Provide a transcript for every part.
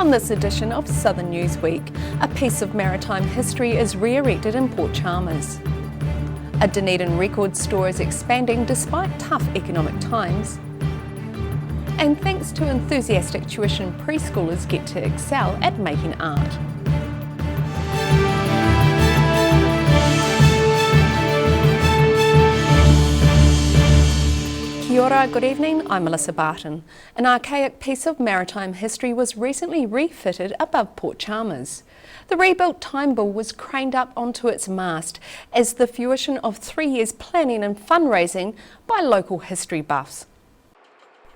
On this edition of Southern Newsweek, a piece of maritime history is re-erected in Port Chalmers. A Dunedin record store is expanding despite tough economic times. And thanks to enthusiastic tuition, preschoolers get to excel at making art. Kia ora, good evening, I'm Melissa Barton. An archaic piece of maritime history was recently refitted above Port Chalmers. The rebuilt time bull was craned up onto its mast as the fruition of 3 years planning and fundraising by local history buffs.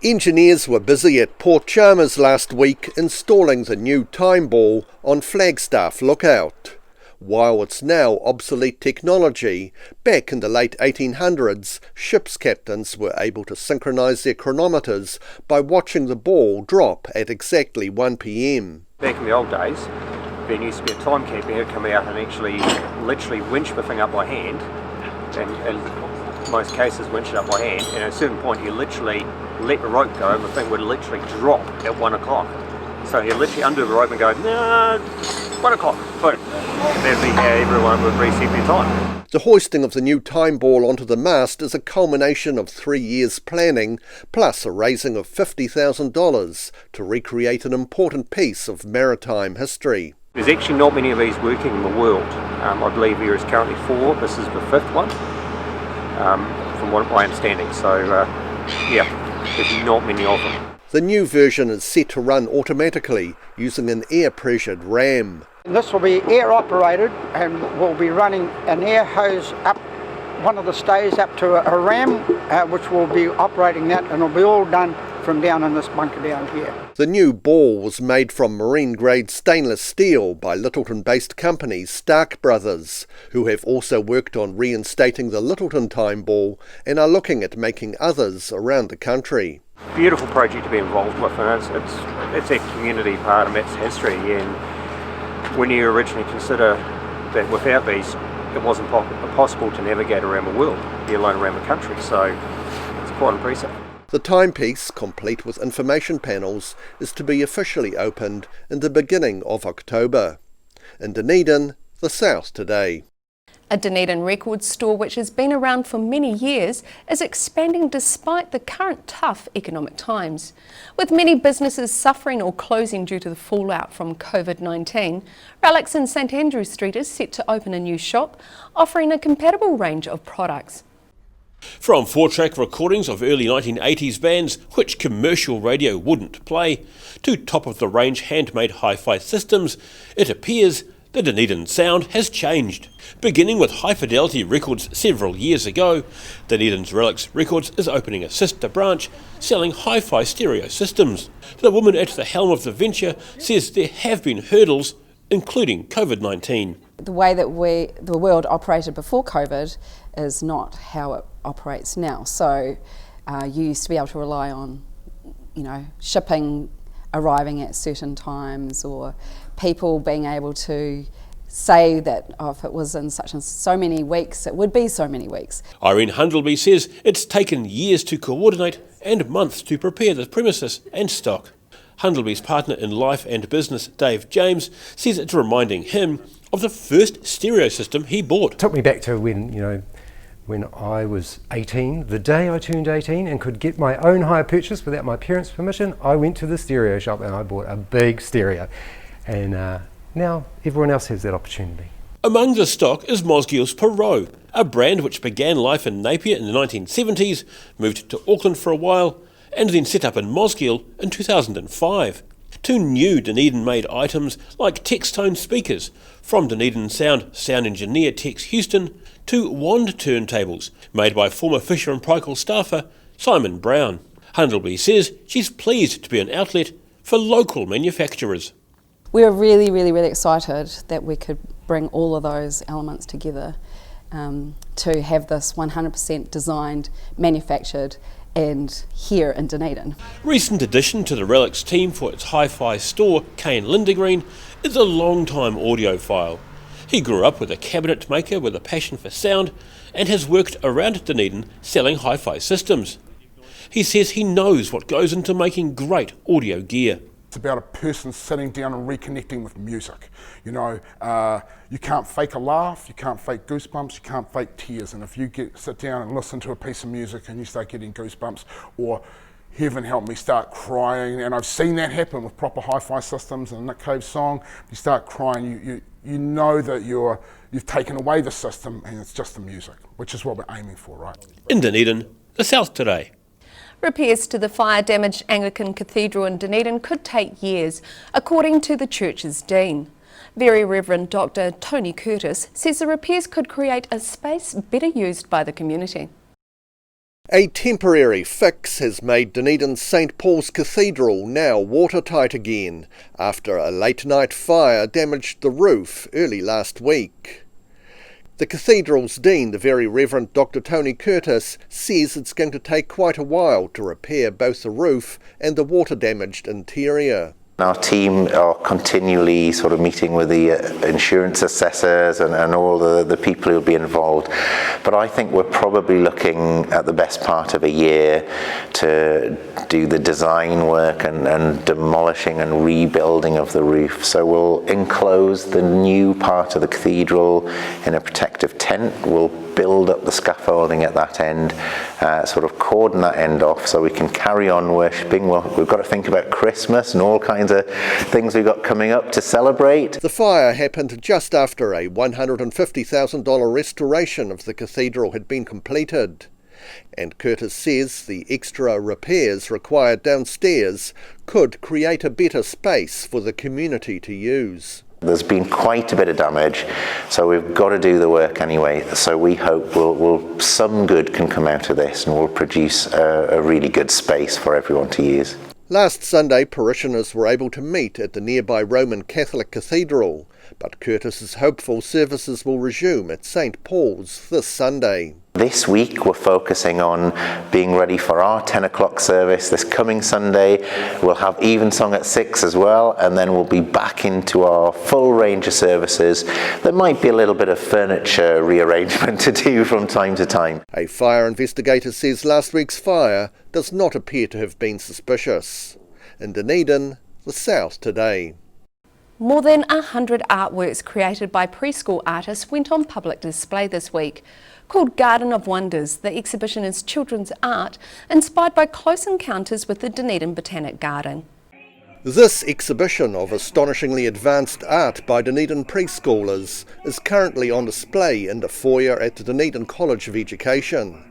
Engineers were busy at Port Chalmers last week installing the new time ball on Flagstaff Lookout. While it's now obsolete technology, back in the late 1800s, ship's captains were able to synchronise their chronometers by watching the ball drop at exactly 1 p.m. Back in the old days, there used to be a timekeeper who'd come out and actually literally winch the thing up by hand, and in most cases winch it up by hand, and at a certain point you literally let the rope go and the thing would literally drop at 1 o'clock. So you literally undo the rope and go, no, 1 o'clock, boom. And that'd be how everyone would reset their time. The hoisting of the new time ball onto the mast is a culmination of 3 years planning, plus a raising of $50,000 to recreate an important piece of maritime history. There's actually not many of these working in the world. I believe there is currently 4. This is the 5th one, from what my understanding. So, there's not many of them. The new version is set to run automatically using an air-pressured ram. This will be air operated and we'll be running an air hose up one of the stays up to a ram which will be operating that, and it'll be all done from down in this bunker down here. The new ball was made from marine-grade stainless steel by Littleton-based company Stark Brothers, who have also worked on reinstating the Littleton time ball and are looking at making others around the country. Beautiful project to be involved with, and it's a community part of its history, and when you originally consider that without these it wasn't possible to navigate around the world, let alone around the country, so it's quite impressive. The timepiece, complete with information panels, is to be officially opened in the beginning of October. In Dunedin, the South Today. A Dunedin record store, which has been around for many years, is expanding despite the current tough economic times. With many businesses suffering or closing due to the fallout from COVID-19, Relics in St Andrew Street is set to open a new shop, offering a compatible range of products. From 4-track recordings of early 1980s bands which commercial radio wouldn't play, to top-of-the-range handmade hi-fi systems, it appears the Dunedin sound has changed. Beginning with high-fidelity records several years ago, Dunedin's Relics Records is opening a sister branch selling hi-fi stereo systems. The woman at the helm of the venture says there have been hurdles, including COVID-19. The way that the world operated before COVID is not how it operates now. So you used to be able to rely on, shipping arriving at certain times, or people being able to say that if it was in such and so many weeks, it would be so many weeks. Irene Hundleby says it's taken years to coordinate and months to prepare the premises and stock. Hundleby's partner in life and business, Dave James, says it's reminding him of the first stereo system he bought. It took me back to when I was 18, the day I turned 18 and could get my own hire purchase without my parents' permission. I went to the stereo shop and I bought a big stereo. And now everyone else has that opportunity. Among the stock is Mosgill's Perot, a brand which began life in Napier in the 1970s, moved to Auckland for a while, and then set up in Mosgill in 2005. Two new Dunedin-made items like Textone speakers from Dunedin sound engineer Tex Houston, to wand turntables made by former Fisher & Paykel staffer Simon Brown. Hundleby says she's pleased to be an outlet for local manufacturers. We were really, really, really excited that we could bring all of those elements together to have this 100% designed, manufactured and here in Dunedin. Recent addition to the Relics team for its hi-fi store, Kane Lindegreen, is a long-time audiophile. He grew up with a cabinet maker with a passion for sound and has worked around Dunedin selling hi-fi systems. He says he knows what goes into making great audio gear. It's about a person sitting down and reconnecting with music. You know, you can't fake a laugh, you can't fake goosebumps, you can't fake tears. And if you sit down and listen to a piece of music and you start getting goosebumps, or heaven help me, start crying, and I've seen that happen with proper hi-fi systems and Nick Cave's song, you start crying, you know that you've taken away the system and it's just the music, which is what we're aiming for, right? In Dunedin, the South Today. Repairs to the fire-damaged Anglican Cathedral in Dunedin could take years, according to the church's dean. Very Reverend Dr. Tony Curtis says the repairs could create a space better used by the community. A temporary fix has made Dunedin's St Paul's Cathedral now watertight again after a late-night fire damaged the roof early last week. The cathedral's dean, the Very Reverend Dr. Tony Curtis, says it's going to take quite a while to repair both the roof and the water-damaged interior. Our team are continually sort of meeting with the insurance assessors and all the people who'll be involved. But I think we're probably looking at the best part of a year to do the design work and demolishing and rebuilding of the roof. So we'll enclose the new part of the cathedral in a protective tent. We'll build up the scaffolding at that end, sort of cordon that end off so we can carry on worshipping. Well, we've got to think about Christmas and all kinds of things we've got coming up to celebrate. The fire happened just after a $150,000 restoration of the cathedral had been completed. And Curtis says the extra repairs required downstairs could create a better space for the community to use. There's been quite a bit of damage, so we've got to do the work anyway. So we hope some good can come out of this and we'll produce a really good space for everyone to use. Last Sunday, parishioners were able to meet at the nearby Roman Catholic Cathedral, but Curtis is hopeful services will resume at St Paul's this Sunday. This week we're focusing on being ready for our 10 o'clock service this coming Sunday. We'll have Evensong at 6 as well, and then we'll be back into our full range of services. There might be a little bit of furniture rearrangement to do from time to time. A fire investigator says last week's fire does not appear to have been suspicious. In Dunedin, the South Today. More than 100 artworks created by preschool artists went on public display this week. Called Garden of Wonders, the exhibition is children's art inspired by close encounters with the Dunedin Botanic Garden. This exhibition of astonishingly advanced art by Dunedin preschoolers is currently on display in the foyer at the Dunedin College of Education.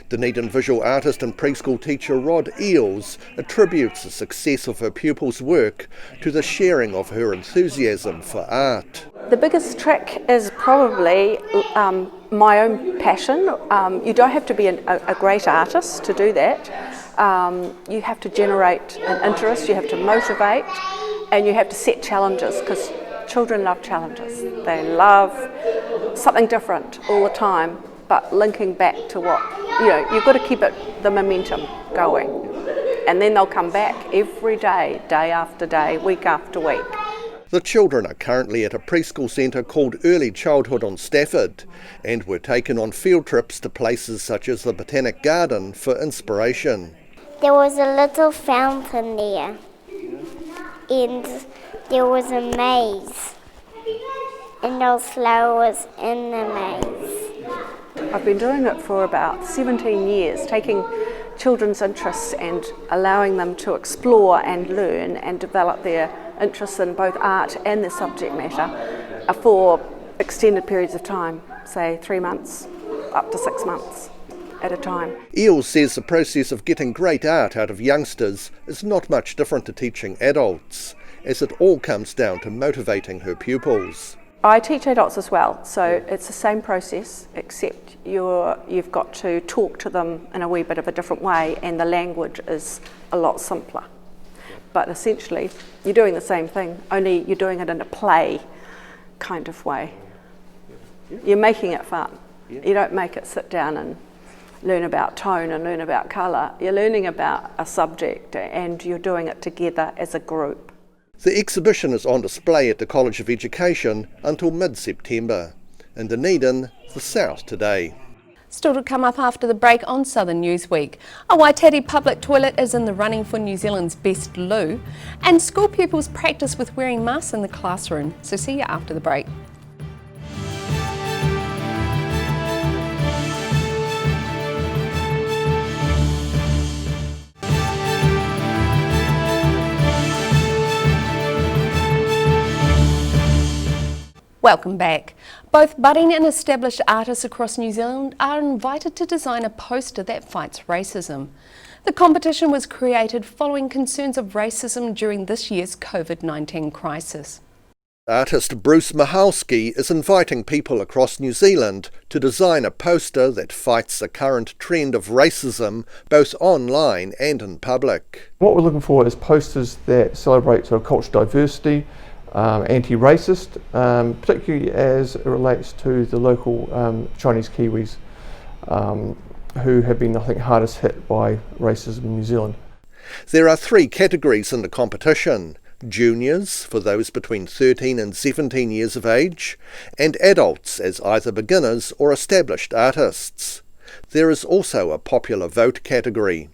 Dunedin visual artist and preschool teacher Rod Eales attributes the success of her pupils' work to the sharing of her enthusiasm for art. The biggest trick is probably my own passion. You don't have to be a great artist to do that. You have to generate an interest, you have to motivate, and you have to set challenges, because children love challenges. They love something different all the time, but linking back to what, you've got to keep the momentum going. And then they'll come back every day, day after day, week after week. The children are currently at a preschool centre called Early Childhood on Stafford and were taken on field trips to places such as the Botanic Garden for inspiration. There was a little fountain there and there was a maze and those flowers in the maze. I've been doing it for about 17 years, taking children's interests and allowing them to explore and learn and develop their interests in both art and their subject matter for extended periods of time, say 3 months up to 6 months at a time. Eales says the process of getting great art out of youngsters is not much different to teaching adults, as it all comes down to motivating her pupils. I teach adults as well, so it's the same process, except you've got to talk to them in a wee bit of a different way, and the language is a lot simpler. But essentially, you're doing the same thing, only you're doing it in a play kind of way. You're making it fun. You don't make it sit down and learn about tone and learn about colour. You're learning about a subject and you're doing it together as a group. The exhibition is on display at the College of Education until mid-September. In Dunedin, the South Today. Still to come up after the break on Southern Newsweek. A Waitati public toilet is in the running for New Zealand's best loo, and school pupils practice with wearing masks in the classroom. So see you after the break. Welcome back. Both budding and established artists across New Zealand are invited to design a poster that fights racism. The competition was created following concerns of racism during this year's COVID-19 crisis. Artist Bruce Mahalski is inviting people across New Zealand to design a poster that fights the current trend of racism, both online and in public. What we're looking for is posters that celebrate sort of cultural diversity, anti-racist, particularly as it relates to the local Chinese Kiwis who have been, I think, hardest hit by racism in New Zealand. There are 3 categories in the competition: juniors, for those between 13 and 17 years of age, and adults as either beginners or established artists. There is also a popular vote category.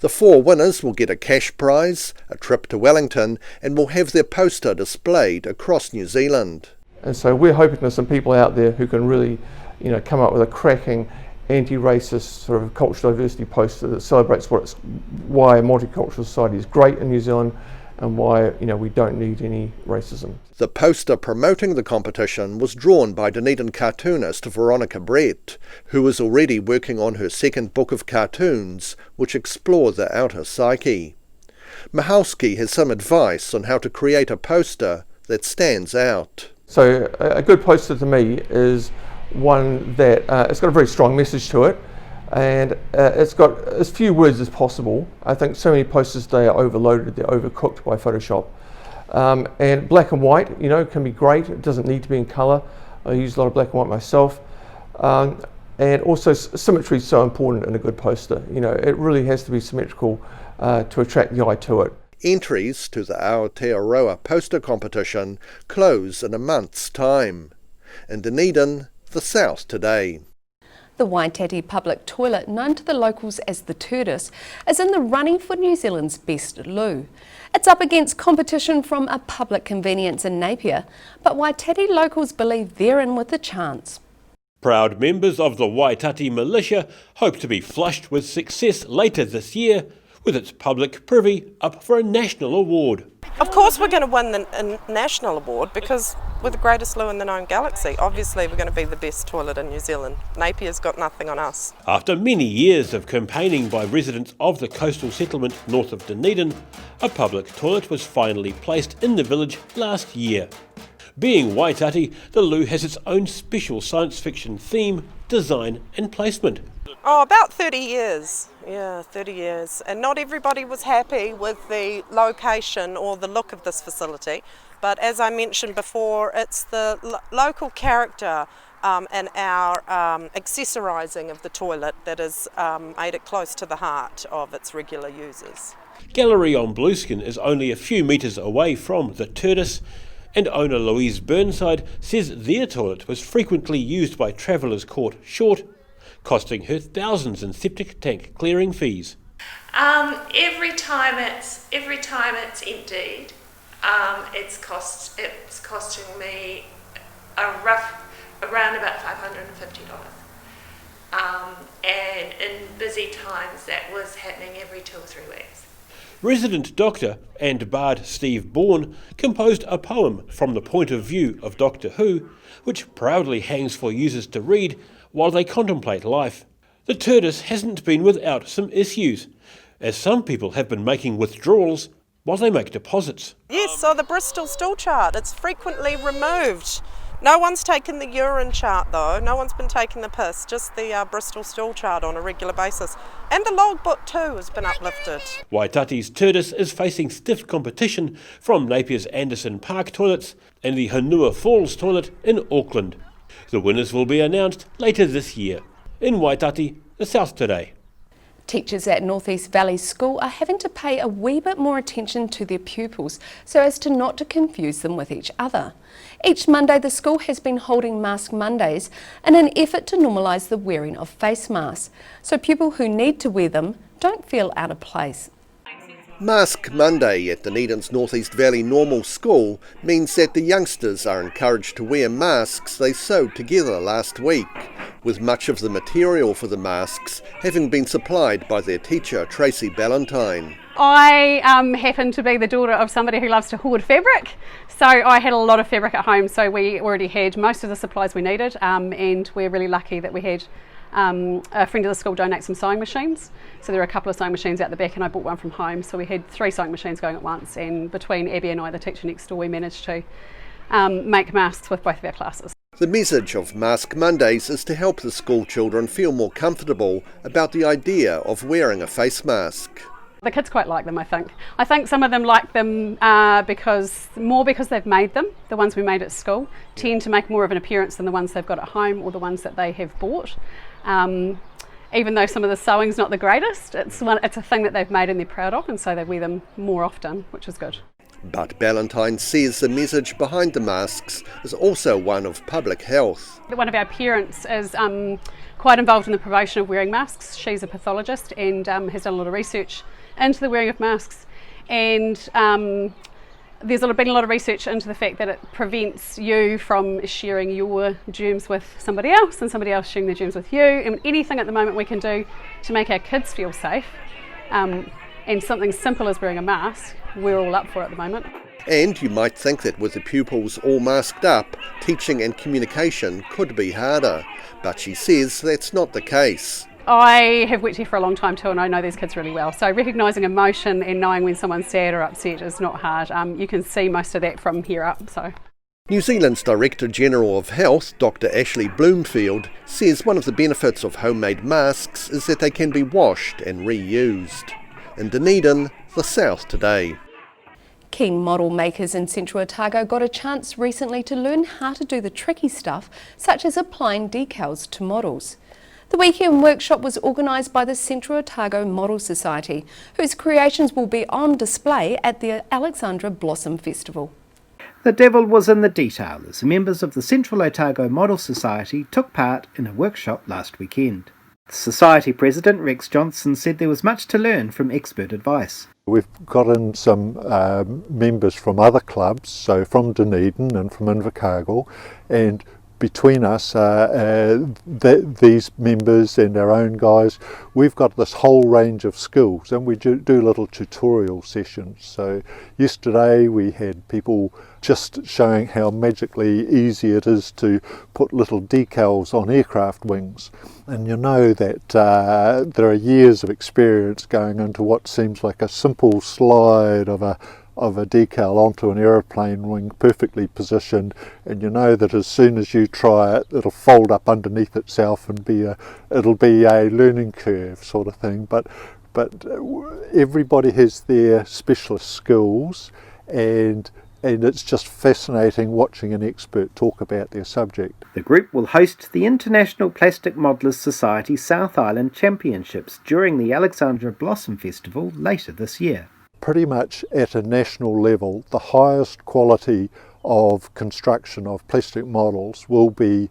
The 4 winners will get a cash prize, a trip to Wellington, and will have their poster displayed across New Zealand. And so we're hoping there's some people out there who can really, come up with a cracking anti-racist sort of cultural diversity poster that celebrates why a multicultural society is great in New Zealand and why, we don't need any racism. The poster promoting the competition was drawn by Dunedin cartoonist Veronica Brett, who is already working on her second book of cartoons, which explore the outer psyche. Mahalski has some advice on how to create a poster that stands out. So a good poster to me is one that it's got a very strong message to it, and it's got as few words as possible. I think so many posters today are overloaded, they're overcooked by Photoshop. And black and white, can be great. It doesn't need to be in colour. I use a lot of black and white myself. And also symmetry is so important in a good poster. It really has to be symmetrical to attract the eye to it. Entries to the Aotearoa poster competition close in a month's time. In Dunedin, the South Today. The Waitati public toilet, known to the locals as the Tortoise, is in the running for New Zealand's best loo. It's up against competition from a public convenience in Napier, but Waitati locals believe they're in with a chance. Proud members of the Waitati militia hope to be flushed with success later this year, with its public privy up for a national award. Of course we're going to win the national award because we're the greatest loo in the known galaxy. Obviously we're going to be the best toilet in New Zealand. Napier's got nothing on us. After many years of campaigning by residents of the coastal settlement north of Dunedin, a public toilet was finally placed in the village last year. Being Waitati, the loo has its own special science fiction theme, design and placement. Oh, about 30 years. Yeah, 30 years. And not everybody was happy with the location or the look of this facility. But as I mentioned before, it's the local character and our accessorising of the toilet that has made it close to the heart of its regular users. Gallery on Blueskin is only a few metres away from the Tortoise, and owner Louise Burnside says their toilet was frequently used by travellers caught short, costing her thousands in septic tank clearing fees. Every time it's emptied, it's costing me around about $550. And in busy times, that was happening every 2 or 3 weeks. Resident doctor and bard Steve Bourne composed a poem from the point of view of Doctor Who, which proudly hangs for users to read while they contemplate life. The Tortoise hasn't been without some issues, as some people have been making withdrawals while they make deposits. Yes, so the Bristol stool chart, it's frequently removed. No one's taken the urine chart though, no one's been taking the piss, just the Bristol stool chart on a regular basis. And the logbook too has been uplifted. Waitati's Tortoise is facing stiff competition from Napier's Anderson Park toilets and the Hanua Falls toilet in Auckland. The winners will be announced later this year. In Waitati, the South Today. Teachers at North East Valley School are having to pay a wee bit more attention to their pupils so as to not to confuse them with each other. Each Monday the school has been holding Mask Mondays in an effort to normalise the wearing of face masks, so people who need to wear them don't feel out of place. Mask Monday at Dunedin's North East Valley Normal School means that the youngsters are encouraged to wear masks they sewed together last week, with much of the material for the masks having been supplied by their teacher Tracy Ballantine. I happen to be the daughter of somebody who loves to hoard fabric, so I had a lot of fabric at home, so we already had most of the supplies we needed, and we're really lucky that we had a friend of the school donate some sewing machines. So there are a couple of sewing machines out the back and I bought one from home, so we had 3 sewing machines going at once, and between Abby and I, the teacher next door, we managed to make masks with both of our classes. The message of Mask Mondays is to help the school children feel more comfortable about the idea of wearing a face mask. The kids quite like them, I think. I think some of them like them because they've made them. The ones we made at school tend to make more of an appearance than the ones they've got at home or the ones that they have bought. Even though some of the sewing's not the greatest, it's a thing that they've made and they're proud of, and so they wear them more often, which is good. But Ballantine says the message behind the masks is also one of public health. One of our parents is quite involved in the promotion of wearing masks. She's a pathologist and has done a lot of research into the wearing of masks, and there's been a lot of research into the fact that it prevents you from sharing your germs with somebody else and somebody else sharing their germs with you, and anything at the moment we can do to make our kids feel safe, and something simple as wearing a mask, we're all up for at the moment. And you might think that with the pupils all masked up, teaching and communication could be harder, but she says that's not the case. I have worked here for a long time too, and I know these kids really well, so recognising emotion and knowing when someone's sad or upset is not hard. You can see most of that from here up. So, New Zealand's Director General of Health, Dr. Ashley Bloomfield, says one of the benefits of homemade masks is that they can be washed and reused. In Dunedin, the South Today. Keen model makers in Central Otago got a chance recently to learn how to do the tricky stuff, such as applying decals to models. The weekend workshop was organised by the Central Otago Model Society, whose creations will be on display at the Alexandra Blossom Festival. The devil was in the detail as members of the Central Otago Model Society took part in a workshop last weekend. The Society President Rex Johnson said there was much to learn from expert advice. We've got in some members from other clubs, so from Dunedin and from Invercargill, and between us, these members and our own guys, we've got this whole range of skills, and we do little tutorial sessions. So yesterday we had people just showing how magically easy it is to put little decals on aircraft wings. And you know that there are years of experience going into what seems like a simple slide of a decal onto an aeroplane wing, perfectly positioned, and you know that as soon as you try it, it'll fold up underneath itself and it'll be a learning curve sort of thing. But everybody has their specialist skills, and it's just fascinating watching an expert talk about their subject. The group will host the International Plastic Modelers Society South Island Championships during the Alexandra Blossom Festival later this year. Pretty much at a national level, the highest quality of construction of plastic models will be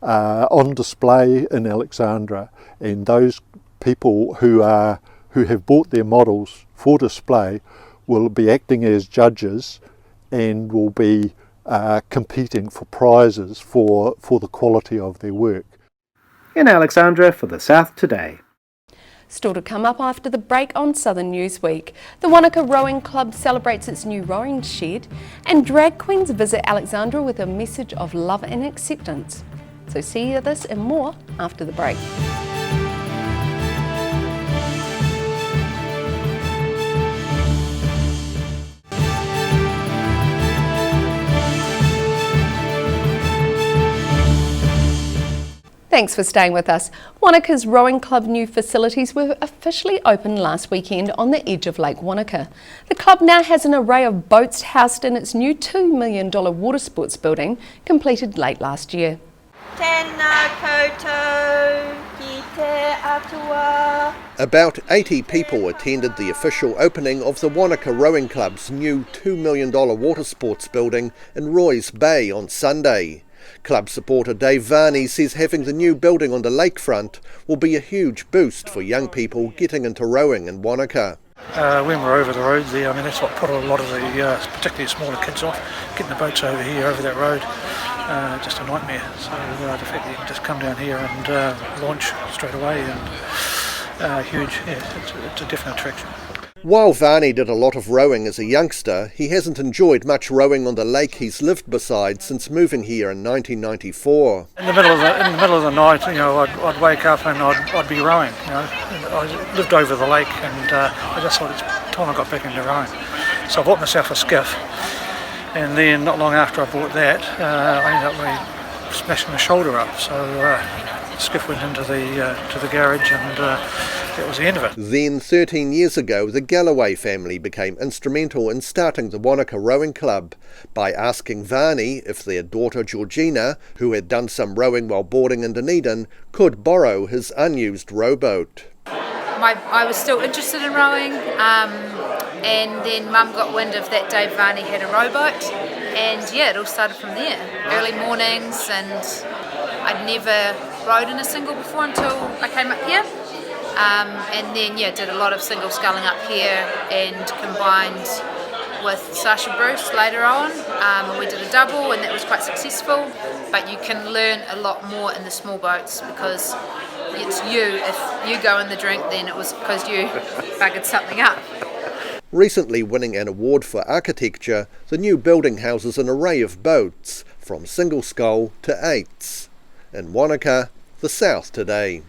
on display in Alexandra, and those people who have bought their models for display will be acting as judges and will be competing for prizes for the quality of their work. In Alexandra for the South Today. Still to come up after the break on Southern Newsweek. The Wanaka Rowing Club celebrates its new rowing shed, and drag queens visit Alexandra with a message of love and acceptance. So see this and more after the break. Thanks for staying with us. Wanaka's Rowing Club new facilities were officially opened last weekend on the edge of Lake Wanaka. The club now has an array of boats housed in its new $2 million water sports building, completed late last year. Tēnā koutou ki te atua. About 80 people attended the official opening of the Wanaka Rowing Club's new $2 million water sports building in Roy's Bay on Sunday. Club supporter Dave Varney says having the new building on the lakefront will be a huge boost for young people getting into rowing in Wanaka. When we're over the road there, I mean, that's what put a lot of the, particularly smaller kids off, getting the boats over here, over that road, just a nightmare. So the fact that you can just come down here and launch straight away, and huge, it's a definite attraction. While Varney did a lot of rowing as a youngster, he hasn't enjoyed much rowing on the lake he's lived beside since moving here in 1994. In the middle of the night, I'd wake up and I'd be rowing. I lived over the lake, and I just thought it's time I got back into rowing. So I bought myself a skiff, and then not long after I bought that, I ended up smashing my shoulder up. So the skiff went into the garage, and that was the end of it. Then, 13 years ago, the Galloway family became instrumental in starting the Wanaka Rowing Club by asking Varney if their daughter Georgina, who had done some rowing while boarding in Dunedin, could borrow his unused rowboat. I was still interested in rowing, and then Mum got wind of that Dave Varney had a rowboat, and it all started from there. Early mornings, and I'd never rowed in a single before until I came up here. And then did a lot of single sculling up here, and combined with Sasha Bruce later on. We did a double, and that was quite successful, but you can learn a lot more in the small boats because it's you. If you go in the drink, then it was because you buggered something up. Recently winning an award for architecture, the new building houses an array of boats, from single scull to eights. In Wanaka, the South Today.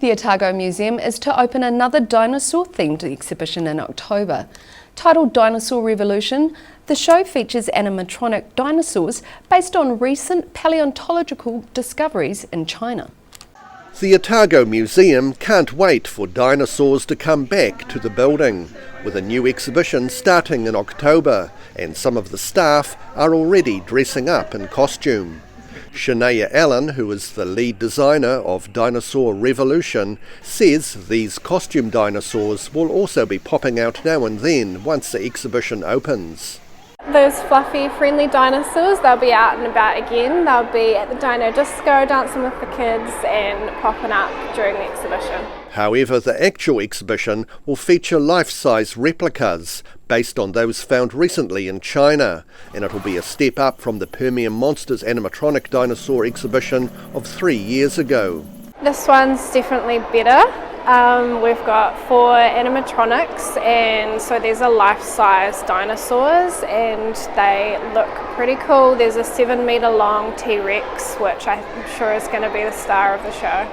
The Otago Museum is to open another dinosaur-themed exhibition in October. Titled Dinosaur Revolution, the show features animatronic dinosaurs based on recent paleontological discoveries in China. The Otago Museum can't wait for dinosaurs to come back to the building, with a new exhibition starting in October, and some of the staff are already dressing up in costume. Shanaya Allan, who is the lead designer of Dinosaur Revolution, says these costume dinosaurs will also be popping out now and then once the exhibition opens. Those fluffy, friendly dinosaurs, they'll be out and about again. They'll be at the Dino Disco dancing with the kids and popping up during the exhibition. However, the actual exhibition will feature life-size replicas based on those found recently in China, and it'll be a step up from the Permian Monsters animatronic dinosaur exhibition of 3 years ago. This one's definitely better. We've got 4 animatronics, and so there's a life-size dinosaurs, and they look pretty cool. There's a 7-metre long T-Rex, which I'm sure is going to be the star of the show.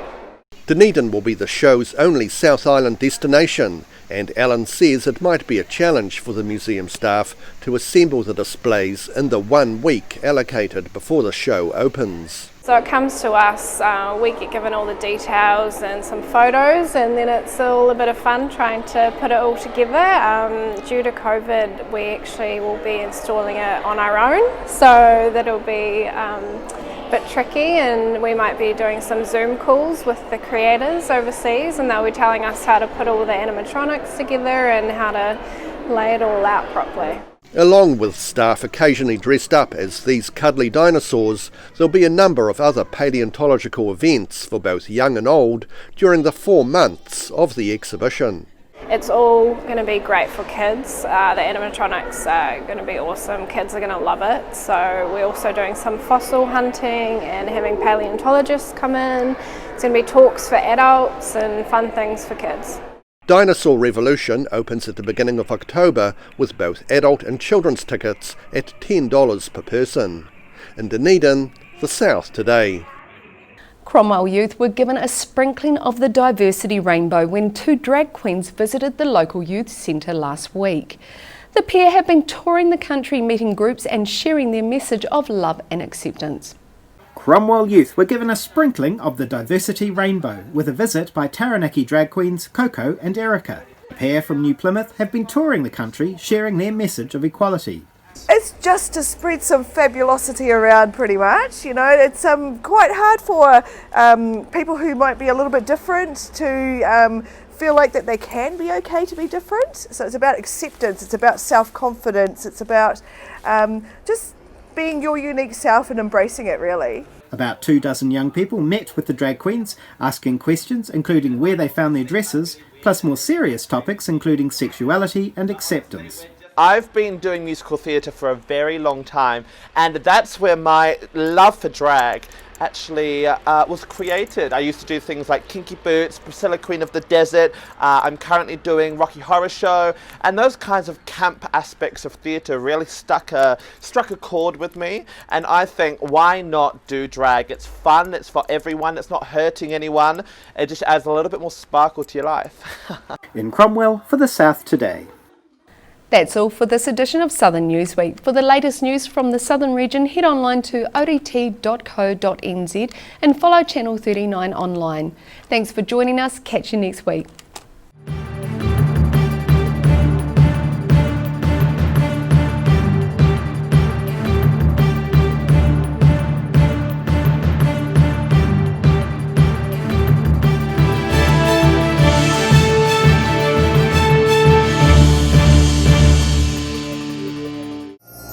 Dunedin will be the show's only South Island destination, and Allan says it might be a challenge for the museum staff to assemble the displays in the 1 week allocated before the show opens. So it comes to us, we get given all the details and some photos, and then it's all a bit of fun trying to put it all together. Due to COVID, we actually will be installing it on our own, so that'll be a bit tricky, and we might be doing some Zoom calls with the creators overseas, and they'll be telling us how to put all the animatronics together and how to lay it all out properly. Along with staff occasionally dressed up as these cuddly dinosaurs, there'll be a number of other paleontological events for both young and old during the 4 months of the exhibition. It's all going to be great for kids. The animatronics are going to be awesome. Kids are going to love it. So we're also doing some fossil hunting and having paleontologists come in. It's going to be talks for adults and fun things for kids. Dinosaur Revolution opens at the beginning of October with both adult and children's tickets at $10 per person. In Dunedin, the South Today. Cromwell youth were given a sprinkling of the diversity rainbow when 2 drag queens visited the local youth centre last week. The pair have been touring the country meeting groups and sharing their message of love and acceptance. Cromwell youth were given a sprinkling of the diversity rainbow with a visit by Taranaki drag queens Coco and Erica. The pair from New Plymouth have been touring the country sharing their message of equality. It's just to spread some fabulosity around, pretty much. You know, it's quite hard for people who might be a little bit different to feel like that they can be okay to be different. So it's about acceptance, it's about self-confidence, it's about just being your unique self and embracing it, really. About 24 young people met with the drag queens, asking questions including where they found their dresses, plus more serious topics including sexuality and acceptance. I've been doing musical theatre for a very long time, and that's where my love for drag actually was created. I used to do things like Kinky Boots, Priscilla Queen of the Desert. I'm currently doing Rocky Horror Show, and those kinds of camp aspects of theatre really struck a chord with me. And I think, why not do drag? It's fun, it's for everyone, it's not hurting anyone. It just adds a little bit more sparkle to your life. In Cromwell for the South Today. That's all for this edition of Southern Newsweek. For the latest news from the Southern region, head online to ott.co.nz and follow Channel 39 online. Thanks for joining us. Catch you next week.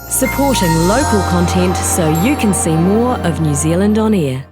Supporting local content so you can see more of New Zealand on air.